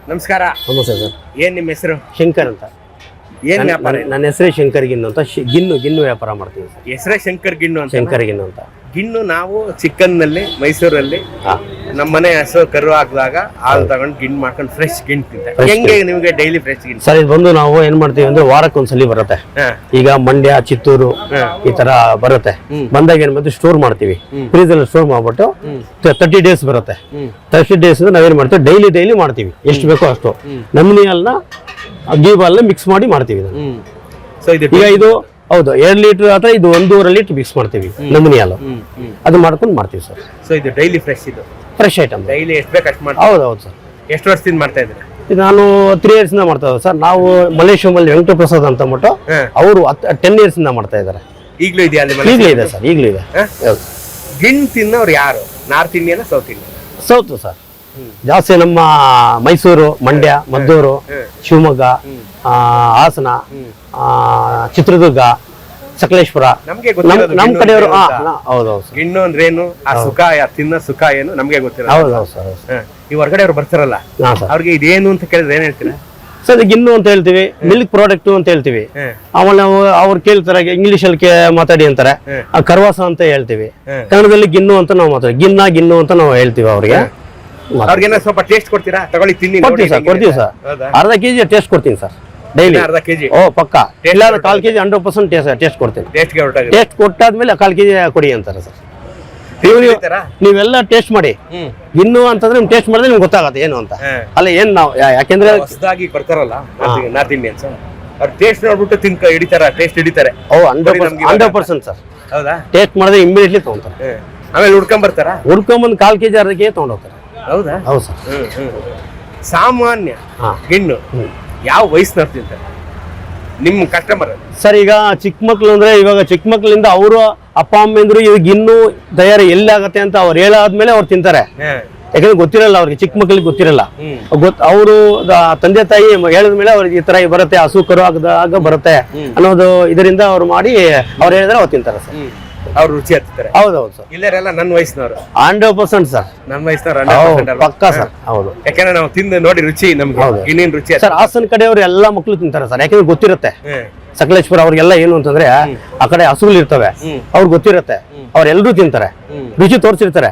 ನಮಸ್ಕಾರ. ನಮಸ್ತೆ ಸರ್. ಏನ್ ನಿಮ್ಮ ಹೆಸರು? ಶಂಕರ್ ಅಂತ. ಏನ್ ವ್ಯಾಪಾರ? ನನ್ನ ಹೆಸರೇ ಶಂಕರ್ ಗಿನ್ನು ಅಂತ. ಗಿನ್ನು ವ್ಯಾಪಾರ ಮಾಡ್ತೀವಿ ಸರ್. ಹೆಸರೇ ಶಂಕರ್ ಗಿನ್ನು ಅಂತ. ಶಂಕರ್ ಗಿನ್ನು ಅಂತ. ಗಿನ್ನು ನಾವು ಚಿಕ್ಕನ್ನಲ್ಲಿ ಮೈಸೂರಲ್ಲಿ ನಮ್ಮ ಮನೆ ಹಸು ಕರು ಹಾಕಿದಾಗ ಹಾಲು ತಗೊಂಡು ಗಿಣ್ಣು ಮಾಡ್ಕೊಂಡು ಫ್ರೆಶ್ ಗಿಣ್ಣು ತಿಂತಾರೆ. ಹೆಂಗೆ ನಿಮಗೆ ಡೈಲಿ ಫ್ರೆಶ್ ಗಿಣ್ಣು? ಸರ್, ಇದು ಬಂದು ನಾವು ಏನ್ ಮಾಡ್ತೀವಿ ಅಂದ್ರೆ ವಾರಕ್ಕೊಂದ್ಸಲಿ ಬರುತ್ತೆ. ಈಗ ಮಂಡ್ಯ, ಚಿತ್ತೂರು ಈ ತರ ಬರುತ್ತೆ. ಬಂದಾಗ ಏನ್ ಮಾಡ್ತೀವಿ, ಸ್ಟೋರ್ ಮಾಡ್ತೀವಿ. ಫ್ರೀಜ್ ಅಲ್ಲಿ ಸ್ಟೋರ್ ಮಾಡ್ಬಿಟ್ಟು 30 days ಬರುತ್ತೆ. 30 days ನಾವೇನ್ ಮಾಡ್ತೀವಿ, ಡೈಲಿ ಮಾಡ್ತೀವಿ. ಎಷ್ಟು ಬೇಕೋ ಅಷ್ಟು ನಮ್ನಿ ಹಾಲ್ನ ಗೀ ಹಾಲ್ನ ಮಿಕ್ಸ್ ಮಾಡಿ ಮಾಡ್ತೀವಿ. ಈಗ ಇದು ಹೌದು 2 ಲೀಟರ್ ಅಥವಾ ಇದು 1.5 ಲೀಟರ್ ಮಿಕ್ಸ್ ಮಾಡ್ತೀವಿ ನಮ್ನಿ ಹಾಲು. ಅದು ಮಾಡ್ಕೊಂಡು ಮಾಡ್ತೀವಿ ಸರ್. ಸೊ ಇದು ಡೈಲಿ ಫ್ರೆಶ್, ಇದು ಫ್ರೆಶ್ ಐಟಮ್. ಡೈಲಿ ಎಷ್ಟು ಬೇಕು ಅಷ್ಟು ಮಾಡ್ತೀವಿ. ಹೌದು ಸರ್. ಎಷ್ಟು ವರ್ಷದಿಂದ ಮಾಡ್ತಾ ಇದ್ದೀರಾ? ಇದು ನಾನು 3 years ಇಂದ ಮಾಡ್ತಾ ಇದ್ದೀವಿ ಸರ್. ನಾವು ಮಲೇಷ್ಯಾದಲ್ಲಿ ವೆಂಕಟಪ್ರಸಾದ್ ಅಂತ ಅಂದ್ಬಿಟ್ಟು ಅವರು 10 years ಇಂದ ಮಾಡ್ತಾ ಇದ್ದಾರೆ. ಈಗಲೂ ಇದೆಯಾ ಅಲ್ಲಿ? ಈಗಲೂ ಇದೆ ಸರ್, ಈಗಲೂ ಇದೆ. ಗಿಣ್ಣು ತಿನ್ನೋರು ಯಾರು? North Indian, south Indian? South sir. ಜಾಸ್ತಿ ನಮ್ಮ ಮೈಸೂರು, ಮಂಡ್ಯ, ಮದ್ದೂರು, ಶಿವಮೊಗ್ಗ, ಹಾಸನ, ಚಿತ್ರದುರ್ಗ, ಸಕಲೇಶ್ಪುರ, ನಮ್ ಕಡೆಯವರು. ಹೌದೌದು. ಗಿಣ್ಣು ಅಂದ್ರೇನು, ಆ ಸುಖ, ತಿನ್ನೋ ಸುಖ ಏನು ನಮ್ಗೆ ಗೊತ್ತಿಲ್ಲ. ಹೌದೌದು ಸರ್. ಈ ಹೊರಗಡೆ ಅವ್ರು ಬರ್ತಾರಲ್ಲ, ಅವ್ರಿಗೆ ಇದೇನು ಅಂತ ಕೇಳಿದ್ರೆ ಏನ್ ಹೇಳ್ತೀರಾ? ಸರ್, ಗಿನ್ನು ಅಂತ ಹೇಳ್ತೀವಿ, ಮಿಲ್ಕ್ ಪ್ರಾಡಕ್ಟ್ ಅಂತ ಹೇಳ್ತೀವಿ. ಆಮೇಲೆ ನಾವು ಅವ್ರು ಕೇಳ್ತಾರೆ, ಇಂಗ್ಲಿಷ್ ಅಲ್ಲಿ ಮಾತಾಡಿ ಅಂತಾರೆ, ಕರ್ವಾಸ ಅಂತ ಹೇಳ್ತೀವಿ. ಕನ್ನಡದಲ್ಲಿ ಗಿನ್ನು ಅಂತ ನಾವು ಮಾತಾಡಿ, ಗಿನ್ನು ಅಂತ ನಾವು ಹೇಳ್ತೀವಿ ಅವ್ರಿಗೆ. ಅವ್ರಿಗೇನ ಸ್ವಲ್ಪ ಟೇಸ್ಟ್ ಕೊಡ್ತೀರಾ? ತಗೊಳ್ಳಿ, ತಿನ್ನಿ. ಕೊಡ್ತೀವಿ ಸರ್. ಅರ್ಧ ಕೆಜಿ ಟೇಸ್ಟ್ ಕೊಡ್ತೀನಿ ಸರ್, ಡೈಲಿ. ಅರ್ಧ ಕೆಜಿ? ಓ ಪಕ್ಕ. ಇಲ್ಲ 1/4 ಕೆಜಿ 100% ಟೇಸ್ಟ್ ಕೊಡ್ತೀನಿ. ಟೇಸ್ಟ್ ಕೊಟ್ಟಾದ್ಮೇಲೆ 1/4 ಕೆಜಿ ಕೊಡಿ ಅಂತಾರೆ ಸರ್. ನೀವೆಲ್ಲ ಟೇಸ್ಟ್ ಮಾಡಿ. ಗಿನ್ನು ಅಂತಂದ್ರೆ ನಿಮ್ಗೆ ಟೇಸ್ಟ್ ಮಾಡಿದ್ರೆ ನಿಮ್ಗೆ ಗೊತ್ತಾಗತ್ತೆ ಏನು ಅಂತ. ಅಲ್ಲ ಏನ್ ನಾವು ಯಾಕೆಂದ್ರೆ ಹೊಸದಾಗಿ ಬರ್ತಾರಲ್ಲ ನಾರ್ತ್ ಇಂಡಿಯನ್ಸ್, ಅವ್ರು ಟೇಸ್ಟ್ ನೋಡ್ಬಿಟ್ಟು ಹಿಡಿತಾರ, ಟೇಸ್ಟ್ ಹಿಡಿತಾರೆ. ಓ 100% ಸರ್. ಹೌದಾ? ಟೇಸ್ಟ್ ಮಾಡಿದ್ರೆ ಇಮಿಡಿಯೇಟ್ಲಿ ತಗೊಂತಾರೆ. ಆಮೇಲೆ ಹುಡ್ಕೊಂಡ್ ಬರ್ತಾರ, ಹುಡ್ಕೊಂಬಂದು 1/4 ಕೆಜಿ ಅರ್ಧ ಕೆಜಿ ತಗೊಂಡೋಗ್ತಾರೆ. ಹೌದಾ? ಹೌದು ಸರ್. ಸಾಮಾನ್ಯ ಗಿಣ್ಣು ಯಾವ ವಯಸ್ಸಿನವ್ರು ತಿಂತಾರೆ ನಿಮ್ಮ ಕಸ್ಟಮರ್? ಸರ್, ಈಗ ಚಿಕ್ಕ ಮಕ್ಳು ಅಂದ್ರೆ, ಇವಾಗ ಚಿಕ್ಕ ಮಕ್ಳಿಂದ ಅವರು ಅಪ್ಪ ಅಮ್ಮಂದ್ರು ಇದು ಗಿನ್ನು ತಯಾರಿ ಎಲ್ಲಿ ಆಗತ್ತೆ ಅಂತ ಅವ್ರು ಹೇಳಾದ್ಮೇಲೆ ಅವ್ರು ತಿಂತಾರೆ. ಯಾಕಂದ್ರೆ ಗೊತ್ತಿರಲ್ಲ ಅವ್ರಿಗೆ, ಚಿಕ್ಕ ಮಕ್ಳಿಗೆ ಗೊತ್ತಿರಲ್ಲ. ಅವರು ತಂದೆ ತಾಯಿ ಹೇಳಿದ್ಮೇಲೆ ಅವ್ರಿಗೆ ಈ ತರ ಬರುತ್ತೆ, ಹಸು ಕರು ಆಗದಾಗ ಬರುತ್ತೆ ಅನ್ನೋದು ಇದರಿಂದ ಅವ್ರು ಮಾಡಿ ಅವ್ರು ಹೇಳಿದ್ರೆ ಅವ್ರು ತಿಂತಾರೆ ಸರ್. ಅವ್ರು ರುಚಿ ಹತ್ತಾರೆ. ಹೌದೌದು ಸರ್. ಇಲ್ಲರೆಲ್ಲ ನನ್ನ ವಯಸ್ಸಿನವ್ರು 100% ಸರ್. ನನ್ನ ವಯಸ್ಸಿನವ್ರು ಪಕ್ಕ ಸರ್. ಹೌದು. ಯಾಕಂದ್ರೆ ನಾವು ತಿಂದು ನೋಡಿ ರುಚಿ ನಮ್ಗೆ ಇನ್ನೇನ್ ರುಚಿ ಸರ್. ಹಾಸನ ಕಡೆಯವರು ಎಲ್ಲಾ ಮಕ್ಳು ತಿಂತಾರೆ ಸರ್, ಯಾಕಂದ್ರೆ ಗೊತ್ತಿರುತ್ತೆ. ಸಕಲೇಶ್ಪುರ ಅವ್ರಿಗೆಲ್ಲ ಏನು ಅಂತಂದ್ರೆ ಆ ಕಡೆ ಹಸುಗಳು ಇರ್ತವೆ, ಅವ್ರಿಗೆ ಗೊತ್ತಿರುತ್ತೆ, ಅವ್ರೆಲ್ಲರೂ ತಿಂತಾರೆ, ರುಚಿ ತೋರಿಸಿರ್ತಾರೆ.